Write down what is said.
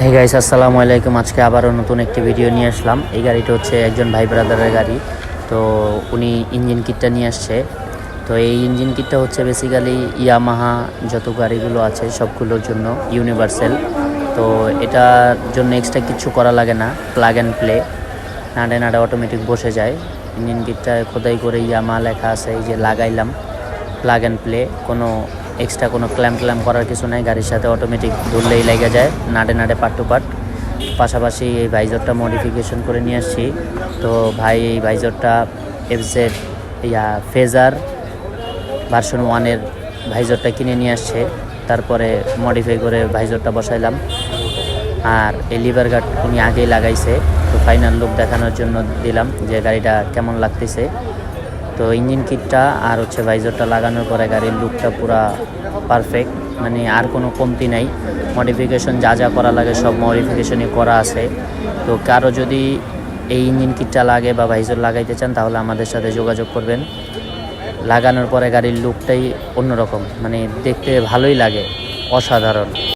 Hey guys, আসসালামু আলাইকুম। আজকে আবারও নতুন একটি ভিডিও নিয়ে আসলাম। এই গাড়িটা হচ্ছে একজন ভাই ব্রাদারের গাড়ি। তো উনি ইঞ্জিন কিটটা নিয়ে আসছে। তো এই ইঞ্জিন কিটটা হচ্ছে বেসিক্যালি ইয়ামাহা যত গাড়িগুলো আছে সবগুলোর জন্য ইউনিভার্সাল। তো এটার জন্য এক্সট্রা কিছু করা লাগে না, প্লাগ অ্যান্ড প্লে, নাড়ে নাড়ে অটোমেটিক বসে যায়। ইঞ্জিন কিটটা খোদাই করে ইয়ামাহা লেখা আছে, এই যে লাগাইলাম, প্লাগ অ্যান্ড প্লে। কোনো এক্সট্রা কোনো ক্ল্যাম্প করার কিছু নাই, গাড়ির সাথে অটোমেটিক ধরলেই লেগে যায়, নাড়ে নাড়ে পার্ট টু পার্ট। পাশাপাশি এই ভাইজরটা মডিফিকেশন করে নিয়ে আসছি। তো ভাই এই ভাইজরটা এফজেড ফেজার ভার্সন 1-এর ভাইজরটা কিনে নিয়ে আসছে, তারপরে মডিফাই করে ভাইজরটা বসাইলাম। আর এই লিভার গার্ড উনি আগেই লাগাইছে, তো ফাইনাল লুক দেখানোর জন্য দিলাম যে গাড়িটা কেমন লাগতেছে। তো ইঞ্জিন কিটটা আর হচ্ছে ভাইজরটা লাগানোর পরে গাড়ির লুকটা পুরা পারফেক্ট, মানে আর কোনো কমতি নাই। মডিফিকেশন যা যা করা লাগে সব মডিফিকেশনই করা আছে। তো কারো যদি এই ইঞ্জিন কিটটা লাগে বা ভাইজর লাগাইতে চান তাহলে আমাদের সাথে যোগাযোগ করবেন। লাগানোর পরে গাড়ির লুকটাই অন্যরকম, মানে দেখতে ভালোই লাগে, অসাধারণ।